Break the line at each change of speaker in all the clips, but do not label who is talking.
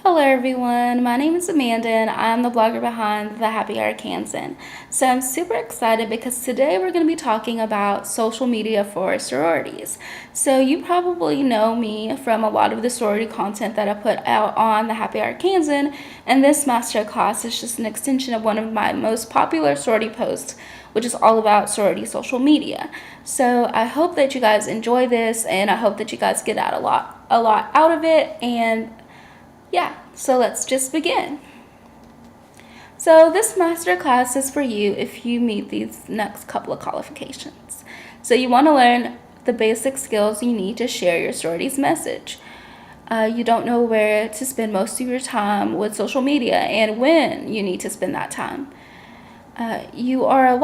Hello everyone, my name is Amanda and I'm the blogger behind the Happy Arkansan. So I'm super excited because today we're going to be talking about social media for sororities. So you probably know me from a lot of the sorority content that I put out on the Happy Arkansan, and this masterclass is just an extension of one of my most popular sorority posts, which is all about sorority social media. So I hope that you guys enjoy this, and I hope that you guys get out a lot out of it. And yeah, so let's just begin. So this master class is for you if you meet these next couple of qualifications. So you want to learn the basic skills you need to share your sorority's message. You don't know where to spend most of your time with social media and when you need to spend that time. You are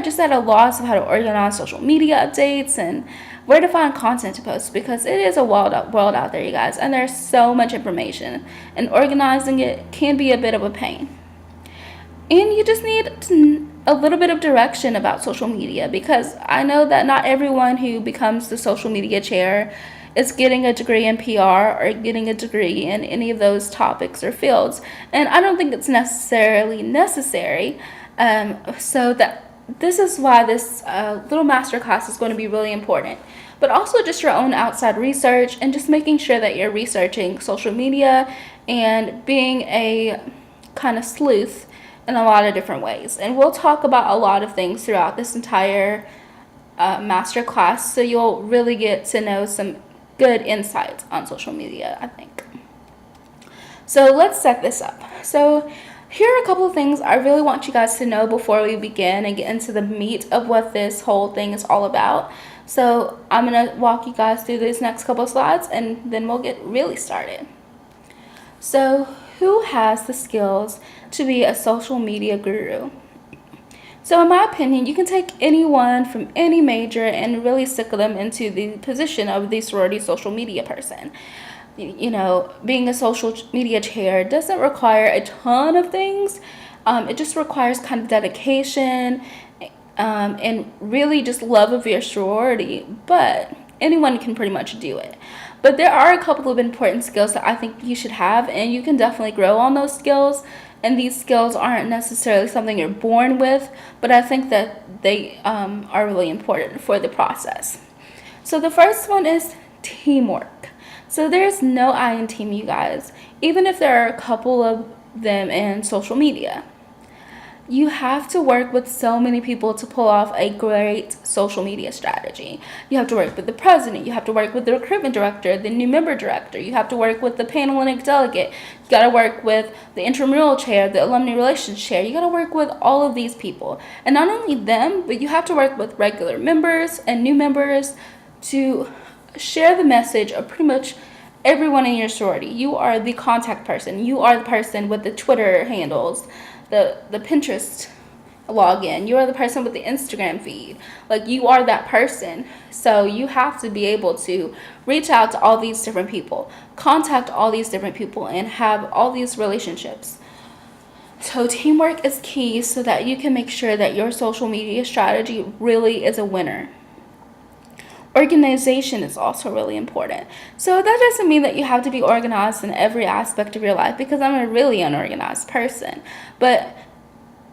just at a loss of how to organize social media updates and where to find content to post, because it is a world out there, you guys, and there's so much information, and organizing it can be a bit of a pain. And you just need a little bit of direction about social media, because I know that not everyone who becomes the social media chair is getting a degree in PR or getting a degree in any of those topics or fields, and I don't think it's necessarily necessary. So that this is why this little masterclass is going to be really important. But also just your own outside research and just making sure that you're researching social media and being a kind of sleuth in a lot of different ways. And we'll talk about a lot of things throughout this entire masterclass, so you'll really get to know some good insights on social media, I think. So let's set this up. So here are a couple of things I really want you guys to know before we begin and get into the meat of what this whole thing is all about. So I'm going to walk you guys through these next couple of slides, and then we'll get really started. So who has the skills to be a social media guru? So in my opinion, you can take anyone from any major and really stick them into the position of the sorority social media person. You know, being a social media chair doesn't require a ton of things. It just requires kind of dedication and really just love of your sorority, but anyone can pretty much do it. But there are a couple of important skills that I think you should have, and you can definitely grow on those skills. And these skills aren't necessarily something you're born with, but I think that they are really important for the process. So the first one is teamwork. So there's no I in team, you guys, even if there are a couple of them in social media. You have to work with so many people to pull off a great social media strategy. You have to work with the president, you have to work with the recruitment director, the new member director, you have to work with the Panhellenic delegate, you got to work with the intramural chair, the alumni relations chair, you got to work with all of these people. And not only them, but you have to work with regular members and new members to share the message of pretty much everyone in your sorority. You are the contact person. You are the person with the Twitter handles, the Pinterest login. You are the person with the Instagram feed. Like, you are that person. So you have to be able to reach out to all these different people, contact all these different people, and have all these relationships. So teamwork is key so that you can make sure that your social media strategy really is a winner. Organization is also really important. So that doesn't mean that you have to be organized in every aspect of your life, because I'm a really unorganized person. But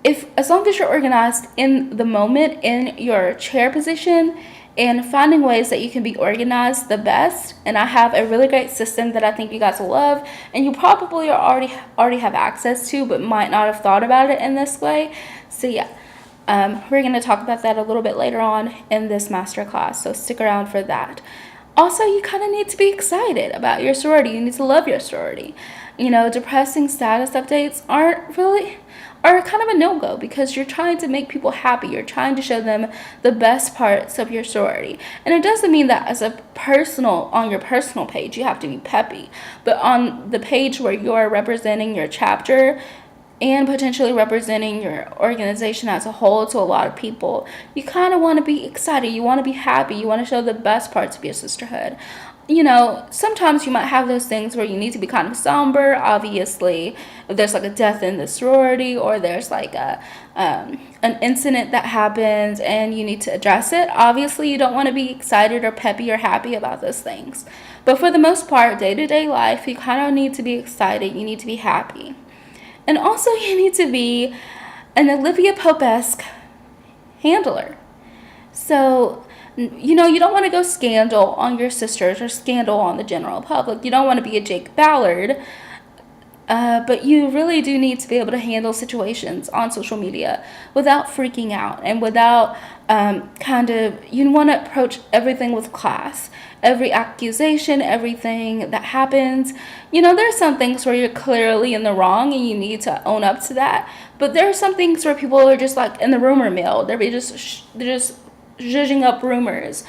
as long as you're organized in the moment, in your chair position, and finding ways that you can be organized the best. And I have a really great system that I think you guys will love, and you probably already have access to, but might not have thought about it in this way. So yeah. We're going to talk about that a little bit later on in this masterclass, so stick around for that. Also, you kind of need to be excited about your sorority. You need to love your sorority. You know, depressing status updates are kind of a no-go, because you're trying to make people happy. You're trying to show them the best parts of your sorority. And it doesn't mean that on your personal page, you have to be peppy. But on the page where you're representing your chapter and potentially representing your organization as a whole to a lot of people, you kind of want to be excited. You want to be happy. You want to show the best parts of your sisterhood. You know, sometimes you might have those things where you need to be kind of somber. Obviously, if there's like a death in the sorority, or there's like an incident that happens and you need to address it, obviously you don't want to be excited or peppy or happy about those things. But for the most part, day-to-day life, you kind of need to be excited. You need to be happy. And also, you need to be an Olivia Pope-esque handler. So, you don't want to go scandal on your sisters or scandal on the general public. You don't want to be a Jake Ballard. But you really do need to be able to handle situations on social media without freaking out and without you want to approach everything with class. Every accusation, everything that happens. There's some things where you're clearly in the wrong and you need to own up to that. But there are some things where people are just like in the rumor mill. They're just zhuzhing up rumors.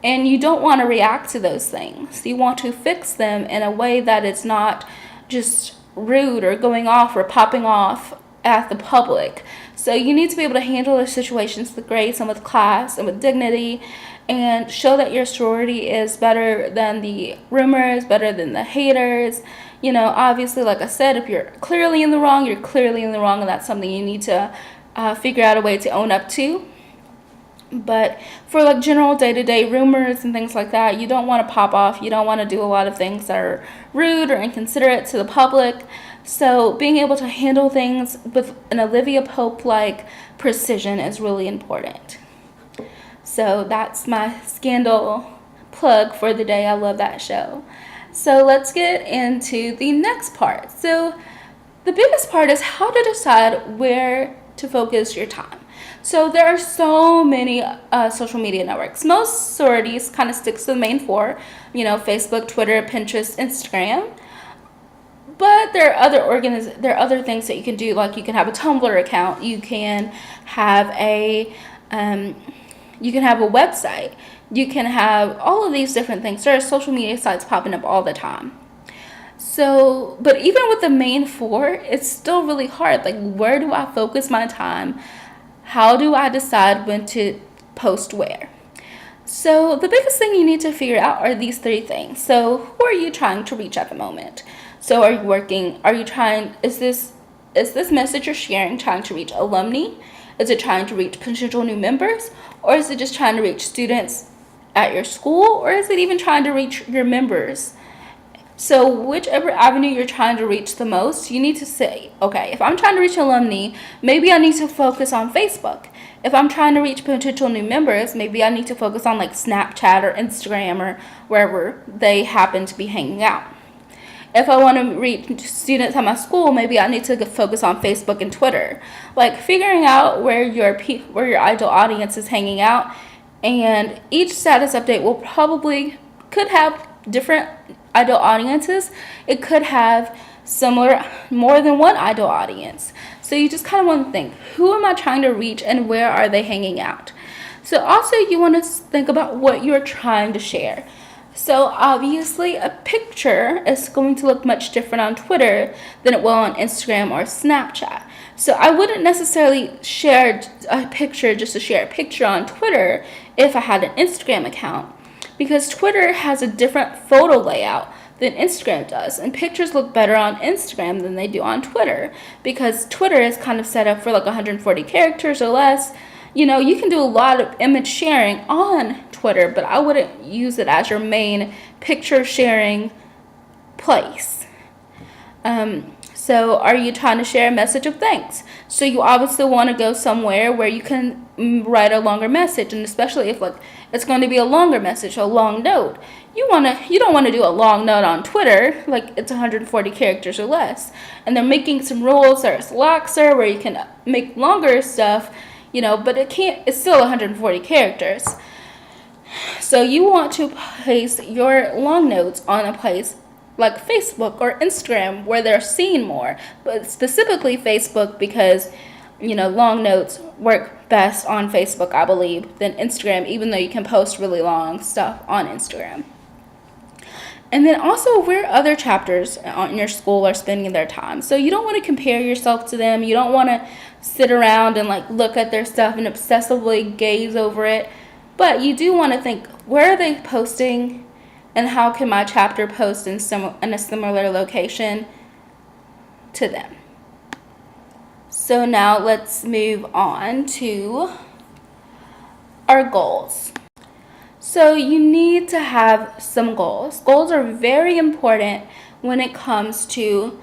And you don't want to react to those things. You want to fix them in a way that it's not just rude or going off or popping off at the public. So you need to be able to handle those situations with grace and with class and with dignity, and show that your sorority is better than the rumors, better than the haters. Obviously, like I said, if you're clearly in the wrong, you're clearly in the wrong, and that's something you need to figure out a way to own up to. But for like general day-to-day rumors and things like that, you don't want to pop off. You don't want to do a lot of things that are rude or inconsiderate to the public. So being able to handle things with an Olivia Pope-like precision is really important. So that's my scandal plug for the day. I love that show. So let's get into the next part. So the biggest part is how to decide where to focus your time. So there are so many social media networks. Most sororities kind of sticks to the main four, Facebook, Twitter, Pinterest, Instagram. But there are other things that you can do, like you can have a Tumblr account, you can have a website, you can have all of these different things. There are social media sites popping up all the time. So, but even with the main four, it's still really hard. Like, where do I focus my time? How do I decide when to post where? So the biggest thing you need to figure out are these three things. So who are you trying to reach at the moment? So is this message you're sharing trying to reach alumni? Is it trying to reach potential new members? Or is it just trying to reach students at your school? Or is it even trying to reach your members? So whichever avenue you're trying to reach the most, you need to say, okay, if I'm trying to reach alumni, maybe I need to focus on Facebook. If I'm trying to reach potential new members, maybe I need to focus on like Snapchat or Instagram or wherever they happen to be hanging out. If I want to reach students at my school, maybe I need to focus on Facebook and Twitter. Like figuring out where your ideal audience is hanging out, and each status update could have different ideal audiences. It could have more than one ideal audience. So you just kind of want to think, who am I trying to reach and where are they hanging out? So also you want to think about what you're trying to share. So obviously a picture is going to look much different on Twitter than it will on Instagram or Snapchat. So I wouldn't necessarily share a picture just to share a picture on Twitter if I had an Instagram account, because Twitter has a different photo layout than Instagram does, and pictures look better on Instagram than they do on Twitter, because Twitter is kind of set up for like 140 characters or less. You can do a lot of image sharing on Twitter, but I wouldn't use it as your main picture sharing place. So are you trying to share a message of thanks? So you obviously want to go somewhere where you can write a longer message, and especially if it's going to be a longer message, a long note. You don't want to do a long note on Twitter, like it's 140 characters or less. And they're making some rules that are laxer where you can make longer stuff, but it's still 140 characters. So you want to place your long notes on a place like Facebook or Instagram where they're seen more, but specifically Facebook, because long notes work best on Facebook, I believe, than Instagram, even though you can post really long stuff on Instagram. And then also where other chapters in your school are spending their time. So you don't want to compare yourself to them. You don't want to sit around and look at their stuff and obsessively gaze over it. But you do want to think, where are they posting, and how can my chapter post in a similar location to them? So now let's move on to our goals. So you need to have some goals. Goals are very important when it comes to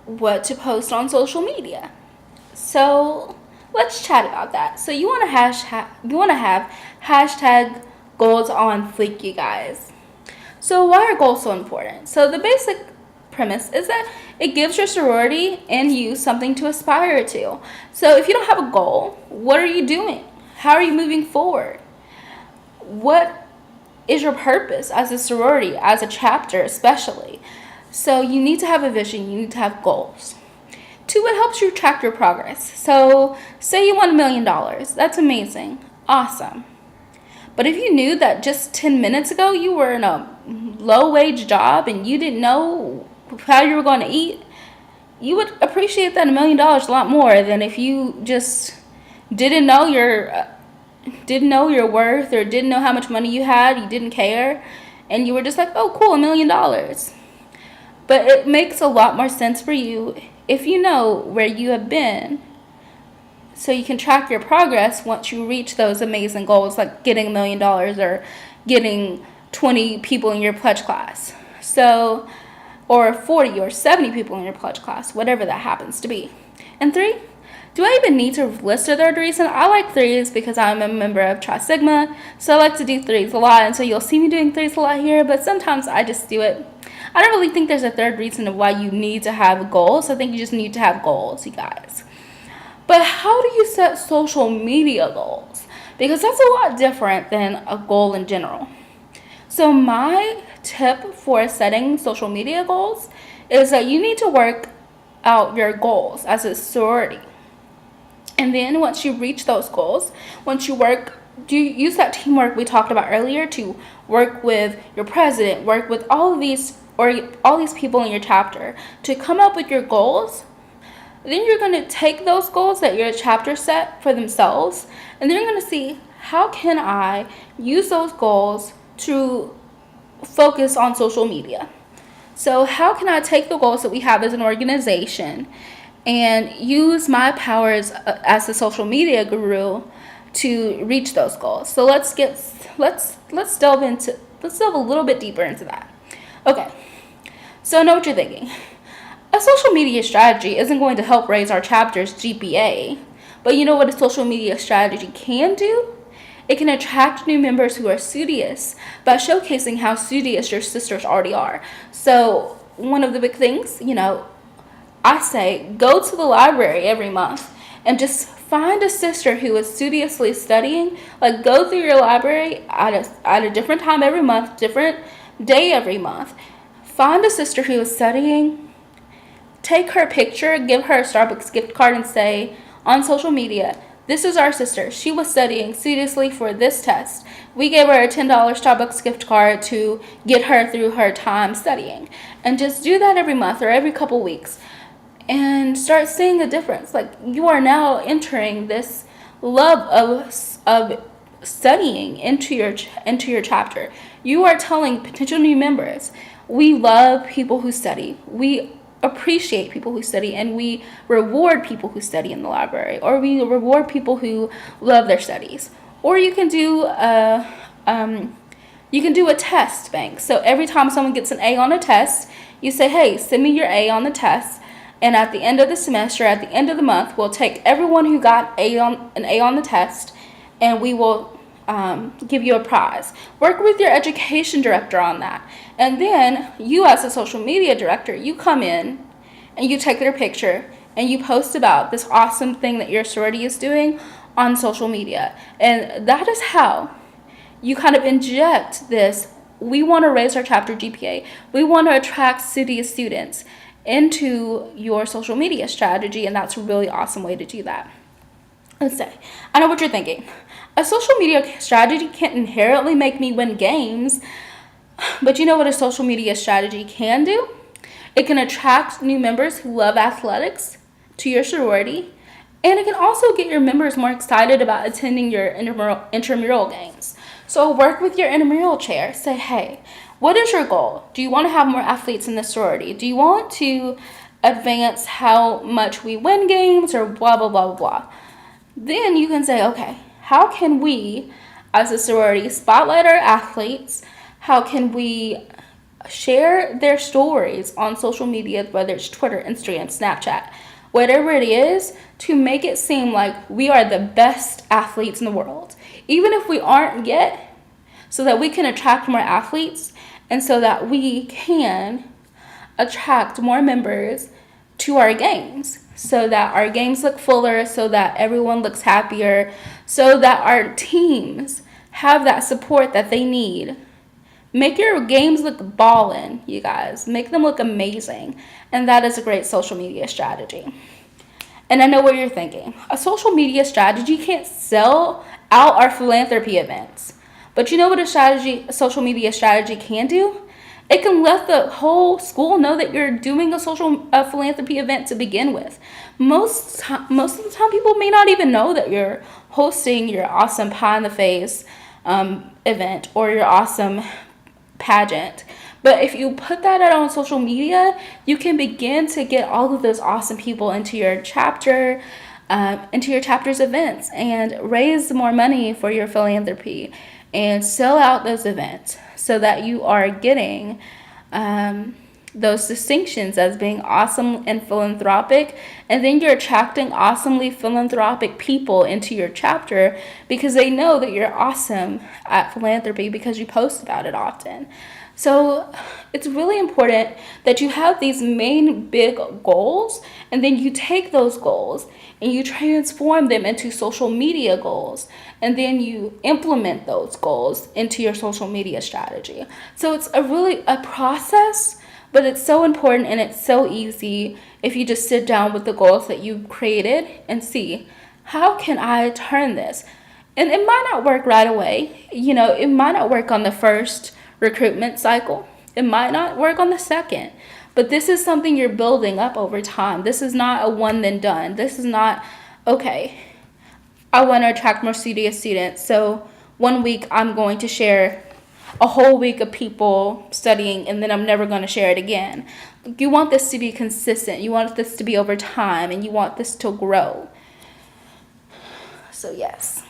what to post on social media. So let's chat about that. So you want to have hashtag goals on fleek, you guys. So why are goals so important? So the basic premise is that it gives your sorority and you something to aspire to. So if you don't have a goal, what are you doing? How are you moving forward? What is your purpose as a sorority, as a chapter especially? So you need to have a vision, you need to have goals. Two, it helps you track your progress. So say you won $1 million. That's amazing. Awesome. But if you knew that just 10 minutes ago you were in a low wage job and you didn't know how you were going to eat, you would appreciate that $1 million a lot more than if you just didn't know your worth, or didn't know how much money you had, you didn't care, and you were just like, oh cool, $1 million. But it makes a lot more sense for you if you know where you have been, so you can track your progress once you reach those amazing goals, like getting $1 million or getting 20 people in your pledge class. So, or 40 or 70 people in your pledge class, whatever that happens to be. And three, do I even need to list a third reason? I like threes because I'm a member of Tri Sigma, so I like to do threes a lot, and so you'll see me doing threes a lot here, but sometimes I just do it. I don't really think there's a third reason of why you need to have goals. I think you just need to have goals, you guys. But how do you set social media goals? Because that's a lot different than a goal in general. So my tip for setting social media goals is that you need to work out your goals as a sorority. And then once you reach those goals, do you use that teamwork we talked about earlier to work with your president, work with all these people in your chapter to come up with your goals. Then you're going to take those goals that your chapter set for themselves, and then you're going to see, how can I use those goals to focus on social media? So how can I take the goals that we have as an organization and use my powers as a social media guru to reach those goals? So let's delve a little bit deeper into that. Okay. So I know what you're thinking. A social media strategy isn't going to help raise our chapter's GPA, but you know what a social media strategy can do? It can attract new members who are studious by showcasing how studious your sisters already are. So one of the big things, I say go to the library every month and just find a sister who is studiously studying. Like, go through your library at a different time every month, different day every month. Find a sister who is studying, take her picture, give her a Starbucks gift card, and say on social media, this is our sister. She was studying seriously for this test. We gave her a $10 Starbucks gift card to get her through her time studying. And just do that every month or every couple weeks and start seeing a difference. Like, you are now entering this love of studying into your chapter. You are telling potential new members, we love people who study. We appreciate people who study, and we reward people who study in the library, or we reward people who love their studies. Or you can do a test bank. So every time someone gets an A on a test, you say, hey, send me your A on the test, and at the end of the semester, at the end of the month, we'll take everyone who got an A on the test, and we will give you a prize. Work with your education director on that. And then you, as a social media director, you come in and you take their picture and you post about this awesome thing that your sorority is doing on social media. And that is how you kind of inject this, we want to raise our chapter GPA, we want to attract studious students, into your social media strategy. And that's a really awesome way to do that. Let's say, I know what you're thinking. A social media strategy can't inherently make me win games, but you know what a social media strategy can do? It can attract new members who love athletics to your sorority, and it can also get your members more excited about attending your intramural games. So work with your intramural chair. Say, hey, what is your goal? Do you want to have more athletes in the sorority? Do you want to advance how much we win games, or blah, blah, blah, blah, blah? Then you can say, okay, how can we as a sorority spotlight our athletes? How can we share their stories on social media, whether it's Twitter, Instagram, Snapchat, whatever it is, to make it seem like we are the best athletes in the world, even if we aren't yet, so that we can attract more athletes and so that we can attract more members to our games, so that our games look fuller, so that everyone looks happier, so that our teams have that support that they need. Make your games look ballin', you guys. Make them look amazing. And that is a great social media strategy. And I know what you're thinking. A social media strategy can't sell out our philanthropy events. But you know what a social media strategy can do? It can let the whole school know that you're doing a philanthropy event to begin with. Most of the time, people may not even know that you're hosting your awesome pie in the face event or your awesome pageant. But if you put that out on social media, you can begin to get all of those awesome people into your chapter's events, and raise more money for your philanthropy and sell out those events, so that you are getting those distinctions as being awesome and philanthropic, and then you're attracting awesomely philanthropic people into your chapter because they know that you're awesome at philanthropy because you post about it often. So it's really important that you have these main big goals, and then you take those goals and you transform them into social media goals, and then you implement those goals into your social media strategy. So it's a process, but it's so important and it's so easy if you just sit down with the goals that you've created and see, how can I turn this? And it might not work right away. It might not work on the first recruitment cycle. It might not work on the second. But this is something you're building up over time. This is not a one then done. This is not, okay, I want to attract more CDS students, so 1 week I'm going to share a whole week of people studying, and then I'm never going to share it again. You want this to be consistent. You want this to be over time, and you want this to grow. So yes,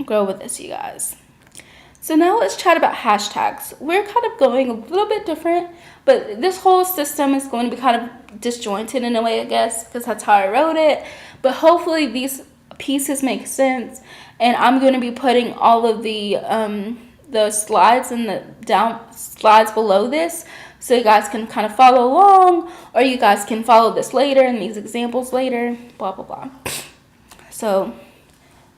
grow with this, you guys. So now let's chat about hashtags. We're kind of going a little bit different, but this whole system is going to be kind of disjointed in a way, I guess, because that's how I wrote it. But hopefully these pieces make sense, and I'm going to be putting all of the slides and the slides below this, so you guys can kind of follow along, or you guys can follow this later and these examples later, blah, blah, blah. So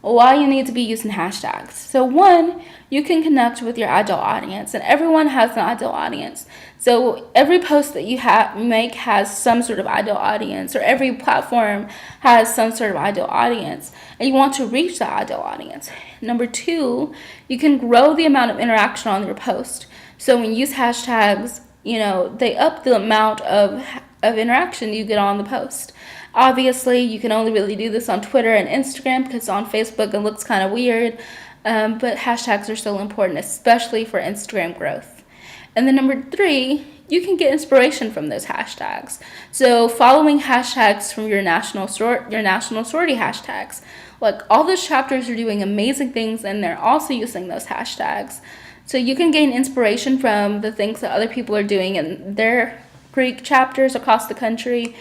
why you need to be using hashtags. So one, you can connect with your ideal audience, and everyone has an ideal audience. So every post that you make has some sort of ideal audience, or every platform has some sort of ideal audience, and you want to reach that ideal audience. Number two, you can grow the amount of interaction on your post. So when you use hashtags, they up the amount of interaction you get on the post. Obviously, you can only really do this on Twitter and Instagram, because on Facebook it looks kind of weird, but hashtags are still important, especially for Instagram growth. And then number three, you can get inspiration from those hashtags. So following hashtags from your national sorority hashtags, like all those chapters are doing amazing things, and they're also using those hashtags. So you can gain inspiration from the things that other people are doing in their Greek chapters across the country,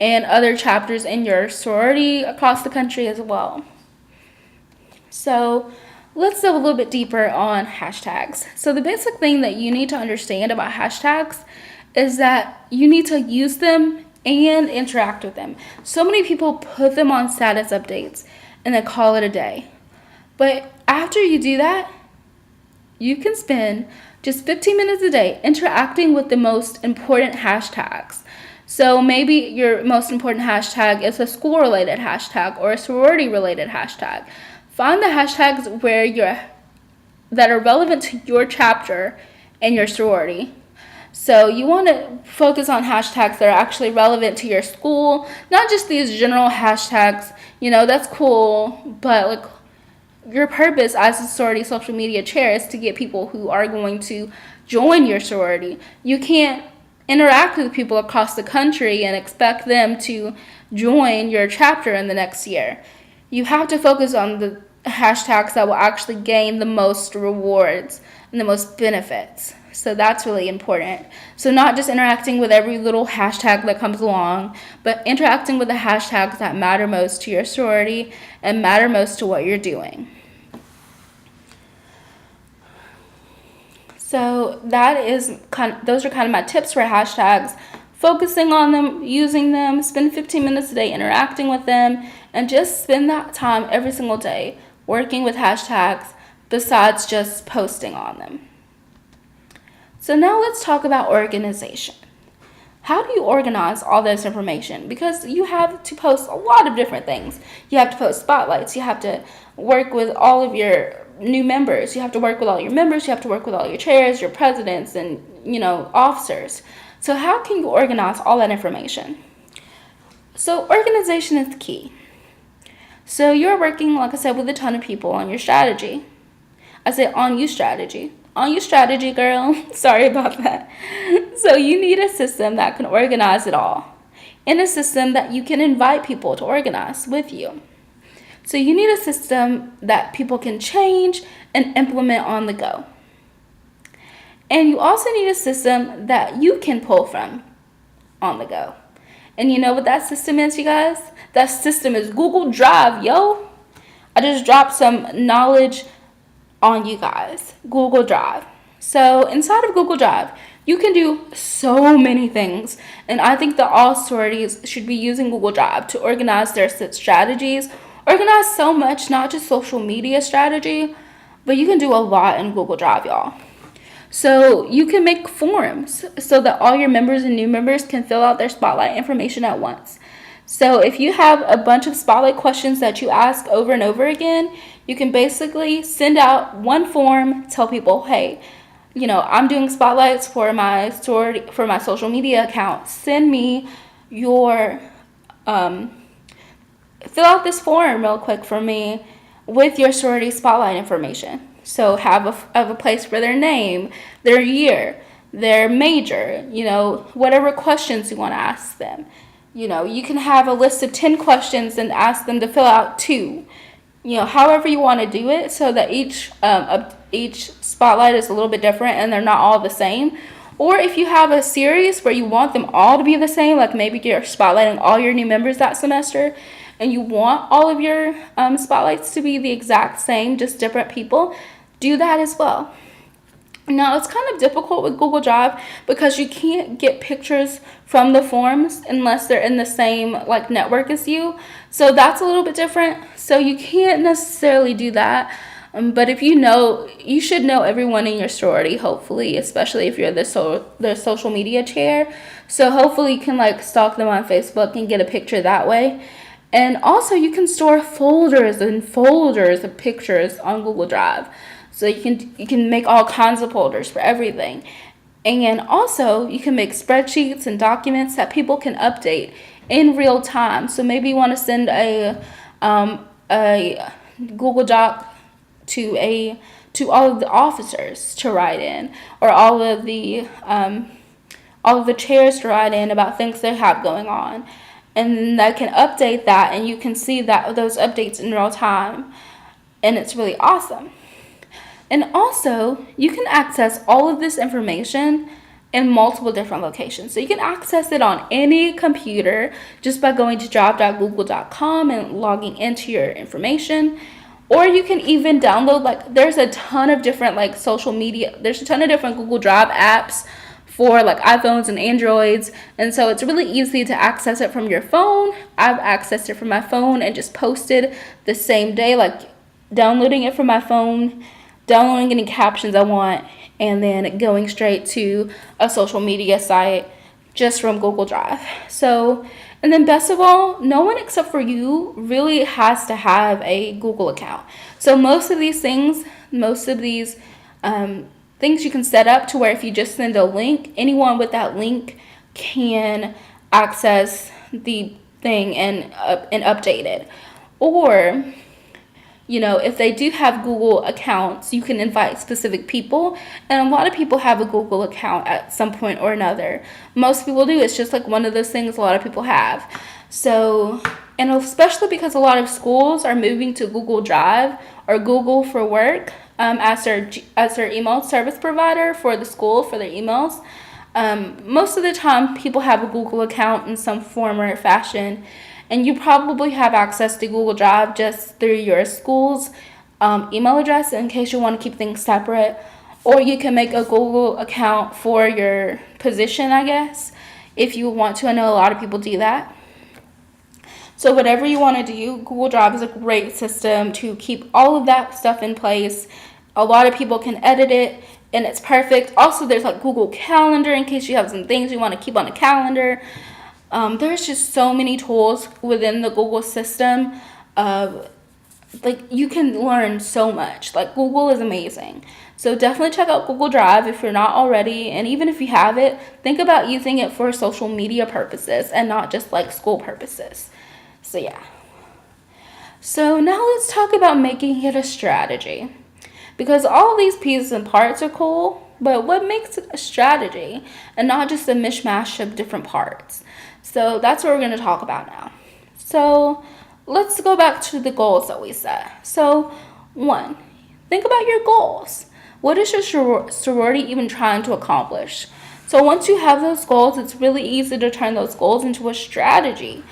and other chapters in your sorority across the country as well. So let's delve a little bit deeper on hashtags. So the basic thing that you need to understand about hashtags is that you need to use them and interact with them. So many people put them on status updates and then call it a day. But after you do that, you can spend just 15 minutes a day interacting with the most important hashtags. So maybe your most important hashtag is a school-related hashtag or a sorority-related hashtag. Find the hashtags that are relevant to your chapter and your sorority. So you want to focus on hashtags that are actually relevant to your school, not just these general hashtags. That's cool, but your purpose as a sorority social media chair is to get people who are going to join your sorority. You can't interact with people across the country and expect them to join your chapter in the next year. You have to focus on hashtags that will actually gain the most rewards and the most benefits. So that's really important. So not just interacting with every little hashtag that comes along, but interacting with the hashtags that matter most to your sorority and matter most to what you're doing. So those are kind of my tips for hashtags. Focusing on them, using them, spend 15 minutes a day interacting with them, and just spend that time every single day working with hashtags besides just posting on them. So now let's talk about organization. How do you organize all this information? Because you have to post a lot of different things. You have to post spotlights. You have to work with all of your new members. You have to work with all your members. You have to work with all your chairs, your presidents, and, officers. So how can you organize all that information? So organization is key. So you're working, like I said, with a ton of people on your strategy. I said on you strategy. On your strategy, girl. Sorry about that. So you need a system that can organize it all, and a system that you can invite people to organize with you. So you need a system that people can change and implement on the go. And you also need a system that you can pull from on the go. And you know what that system is, you guys? That system is Google Drive, yo. I just dropped some knowledge on you guys. Google Drive. So inside of Google Drive, you can do so many things. And I think that all sororities should be using Google Drive to organize their strategies. Organize so much, not just social media strategy, but you can do a lot in Google Drive, y'all. So you can make forums so that all your members and new members can fill out their spotlight information at once. So if you have a bunch of spotlight questions that you ask over and over again, you can basically send out one form, tell people, hey, I'm doing spotlights for my sorority, for my social media account. Send me your, fill out this form real quick for me with your sorority spotlight information. So have a place for their name, their year, their major, whatever questions you want to ask them. You can have a list of 10 questions and ask them to fill out 2. However you want to do it, so that each spotlight is a little bit different and they're not all the same. Or if you have a series where you want them all to be the same, like maybe you're spotlighting all your new members that semester, and you want all of your spotlights to be the exact same, just different people, do that as well. Now, it's kind of difficult with Google Drive because you can't get pictures from the forms unless they're in the same network as you. So that's a little bit different. So you can't necessarily do that. But if you should know everyone in your sorority, hopefully, especially if you're the social media chair. So hopefully you can stalk them on Facebook and get a picture that way. And also you can store folders and folders of pictures on Google Drive. So you can make all kinds of folders for everything. And also you can make spreadsheets and documents that people can update in real time. So maybe you want to send a Google Doc to all of the officers to write in, or all of the chairs to write in about things they have going on. And I can update that, and you can see those updates in real time, and it's really awesome. And also, you can access all of this information in multiple different locations. So you can access it on any computer just by going to job.google.com and logging into your information. Or you can even download, there's a ton of different social media, there's a ton of different Google Drive apps for iPhones and Androids, and so it's really easy to access it from your phone. I've accessed it from my phone and just posted the same day, downloading it from my phone, downloading any captions I want, and then going straight to a social media site just from Google Drive. So, and then best of all, no one except for you really has to have a Google account. So most of these things you can set up to where if you just send a link, anyone with that link can access the thing and update it. Or, if they do have Google accounts, you can invite specific people. And a lot of people have a Google account at some point or another. Most people do. It's just one of those things a lot of people have. So, And especially because a lot of schools are moving to Google Drive or Google for Work as their email service provider for the school for their emails. Most of the time, people have a Google account in some form or fashion, and you probably have access to Google Drive just through your school's email address in case you want to keep things separate. Or you can make a Google account for your position, I guess, if you want to. I know a lot of people do that. So whatever you want to do, Google Drive is a great system to keep all of that stuff in place. A lot of people can edit it, and it's perfect. Also, there's like Google Calendar in case you have some things you want to keep on a calendar. There's just so many tools within the Google system. Like, you can learn so much. Like, Google is amazing. So definitely check out Google Drive if you're not already. And even if you have it, think about using it for social media purposes and not just like school purposes. So yeah. So now let's talk about making it a strategy. Because all these pieces and parts are cool, but what makes it a strategy and not just a mishmash of different parts? So that's what we're going to talk about now. So let's go back to the goals that we set. So 1, think about your goals. What is your sorority even trying to accomplish? So once you have those goals, it's really easy to turn those goals into a strategy.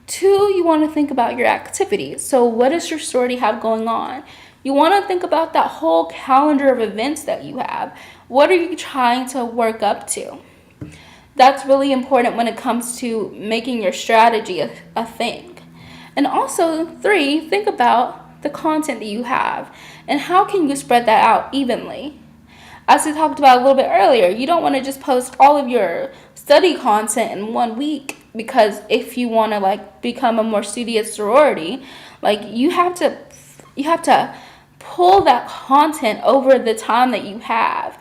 2, you want to think about your activities. So what does your sorority have going on? You want to think about that whole calendar of events that you have. What are you trying to work up to? That's really important when it comes to making your strategy a thing. And also 3, think about the content that you have and how can you spread that out evenly. As we talked about a little bit earlier, you don't want to just post all of your study content in 1 week, because if you want to like become a more studious sorority, like you have to pull that content over the time that you have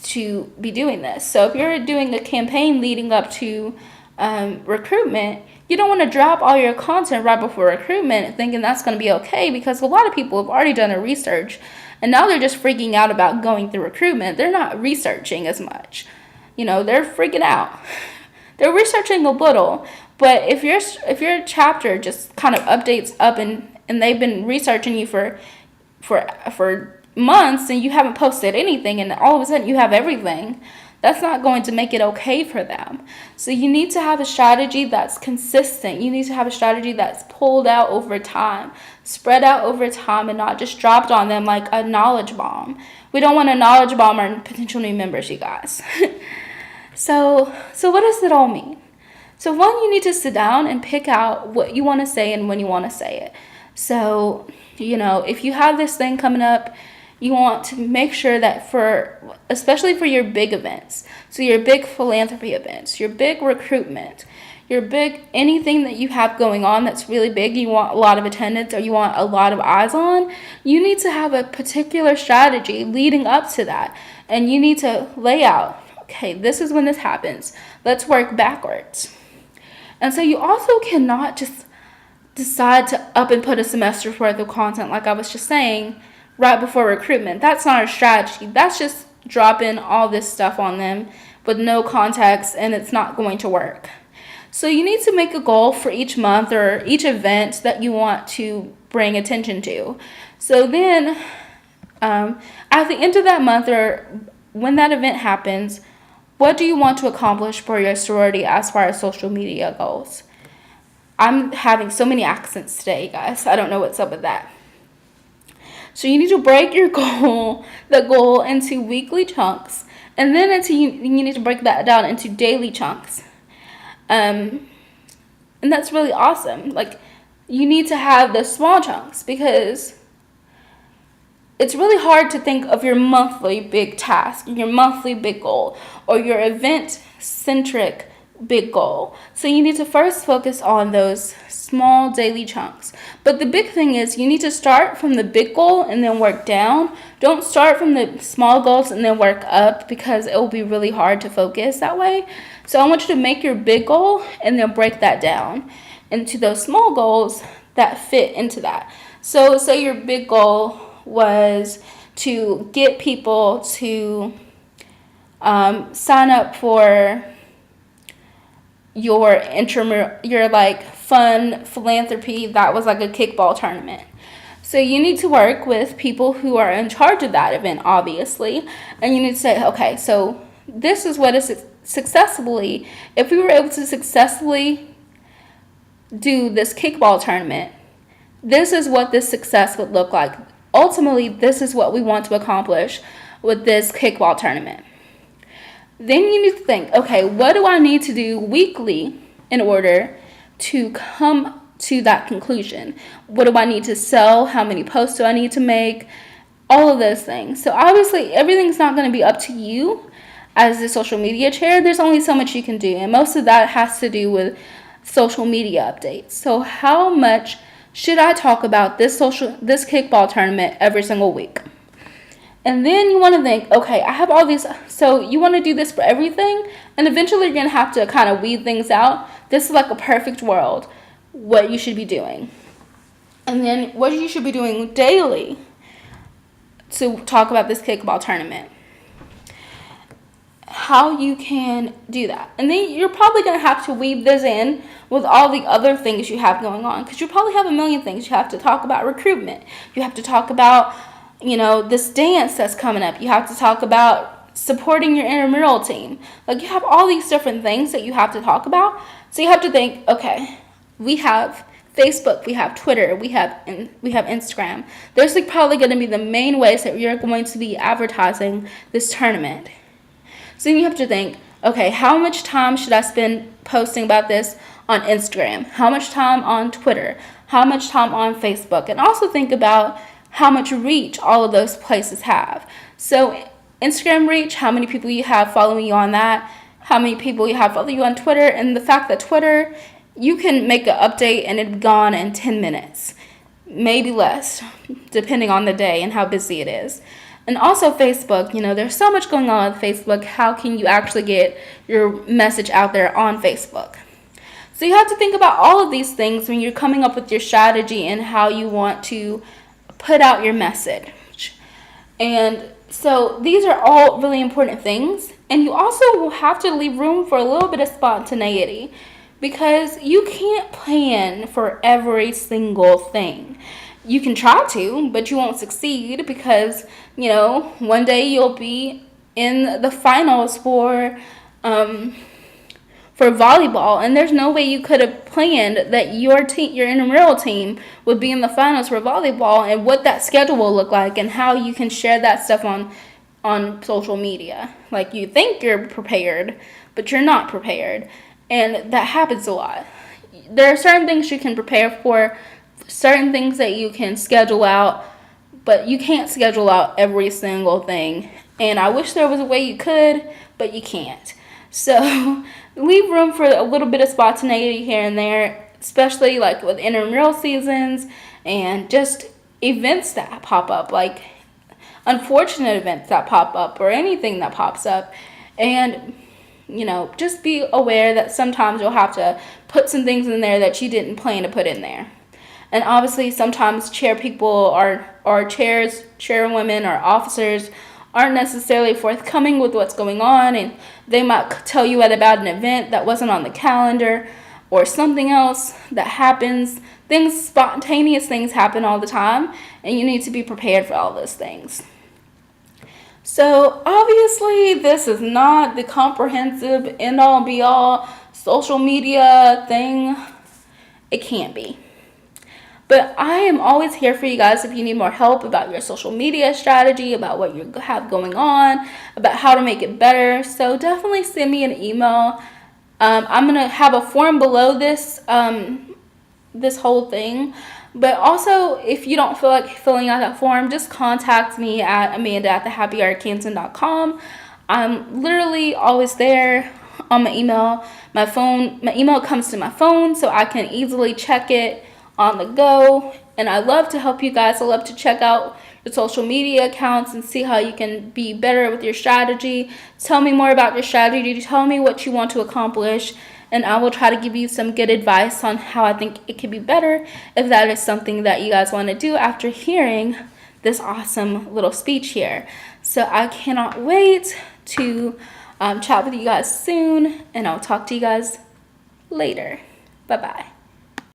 to be doing this. So if you're doing a campaign leading up to recruitment, you don't want to drop all your content right before recruitment thinking that's going to be okay, because a lot of people have already done their research and now they're just freaking out about going through recruitment. They're not researching as much. They're freaking out. They're researching a little, but if your chapter just kind of updates up and they've been researching you for months and you haven't posted anything and all of a sudden you have everything, that's not going to make it okay for them. So you need to have a strategy that's consistent. You need to have a strategy that's pulled out over time, spread out over time, and not just dropped on them like a knowledge bomb. We don't want a knowledge bomb our potential new members, you guys. So what does it all mean? So 1, you need to sit down and pick out what you want to say and when you want to say it. So, if you have this thing coming up, you want to make sure that especially for your big events, so your big philanthropy events, your big recruitment, your big anything that you have going on that's really big, you want a lot of attendance or you want a lot of eyes on, you need to have a particular strategy leading up to that. And you need to lay out, okay, this is when this happens. Let's work backwards. And so you also cannot just decide to up and put a semester's worth of content, like I was just saying, right before recruitment. That's not a strategy. That's just dropping all this stuff on them with no context, and it's not going to work. So you need to make a goal for each month or each event that you want to bring attention to. So then at the end of that month or when that event happens, what do you want to accomplish for your sorority as far as social media goes? I'm having so many accents today, guys. I don't know what's up with that. So you need to break the goal into weekly chunks, and then you need to break that down into daily chunks. And that's really awesome. Like, you need to have the small chunks because it's really hard to think of your monthly big task, your monthly big goal, or your event-centric big goal. So you need to first focus on those small daily chunks. But the big thing is you need to start from the big goal and then work down. Don't start from the small goals and then work up, because it will be really hard to focus that way. So I want you to make your big goal and then break that down into those small goals that fit into that. So say your big goal was to get people to sign up for your fun philanthropy that was like a kickball tournament. So you need to work with people who are in charge of that event, obviously, and you need to say, okay, so this is what is successfully, if we were able to successfully do this kickball tournament, this is what this success would look like. Ultimately, this is what we want to accomplish with this kickball tournament. Then you need to think, okay, what do I need to do weekly in order to come to that conclusion? What do I need to sell? How many posts do I need to make? All of those things. So obviously, everything's not going to be up to you as the social media chair. There's only so much you can do, and most of that has to do with social media updates. So how much should I talk about this kickball tournament every single week? And then you want to think, okay, I have all these, so you want to do this for everything, and eventually you're going to have to kind of weed things out. This is like a perfect world, what you should be doing. And then what you should be doing daily to talk about this kickball tournament. How you can do that. And then you're probably going to have to weave this in with all the other things you have going on, because you probably have a million things. You have to talk about recruitment. You have to talk about, this dance that's coming up. You have to talk about supporting your intramural team. Like, you have all these different things that you have to talk about. So you have to think, okay, we have Facebook, we have Twitter, we have Instagram. Those are probably going to be the main ways that you're going to be advertising this tournament. So you have to think, okay, how much time should I spend posting about this on Instagram? How much time on Twitter? How much time on Facebook? And also think about how much reach all of those places have. So Instagram reach, how many people you have following you on that, how many people you have following you on Twitter, and the fact that Twitter, you can make an update and it's gone in 10 minutes, maybe less, depending on the day and how busy it is. And also Facebook, there's so much going on with Facebook. How can you actually get your message out there on Facebook? So you have to think about all of these things when you're coming up with your strategy and how you want to put out your message. And so these are all really important things. And you also will have to leave room for a little bit of spontaneity, because you can't plan for every single thing. You can try to, but you won't succeed, because, one day you'll be in the finals for volleyball, and there's no way you could have planned that your intramural team would be in the finals for volleyball, and what that schedule will look like, and how you can share that stuff on social media. Like, you think you're prepared, but you're not prepared, and that happens a lot. There are certain things you can prepare for, certain things that you can schedule out, but you can't schedule out every single thing. And I wish there was a way you could, but you can't. So leave room for a little bit of spontaneity here and there, especially like with intramural seasons and just events that pop up, like unfortunate events that pop up or anything that pops up. And just be aware that sometimes you'll have to put some things in there that you didn't plan to put in there. And obviously, sometimes chair people or chairwomen or officers aren't necessarily forthcoming with what's going on, and they might tell you about an event that wasn't on the calendar or something else that happens. Spontaneous things happen all the time, and you need to be prepared for all those things. So obviously, this is not the comprehensive end-all be-all social media thing. It can't be. But I am always here for you guys if you need more help about your social media strategy, about what you have going on, about how to make it better. So definitely send me an email. I'm going to have a form below this whole thing. But also, if you don't feel like filling out that form, just contact me at amanda@thehappyarkansan.com. I'm literally always there on my email. My email comes to my phone, so I can easily check it on the go. And I love to help you guys. I love to check out your social media accounts and see how you can be better with your strategy. Tell me more about your strategy. Tell me what you want to accomplish, and I will try to give you some good advice on how I think it could be better, if that is something that you guys want to do after hearing this awesome little speech here. So I cannot wait to chat with you guys soon, and I'll talk to you guys later. Bye-bye.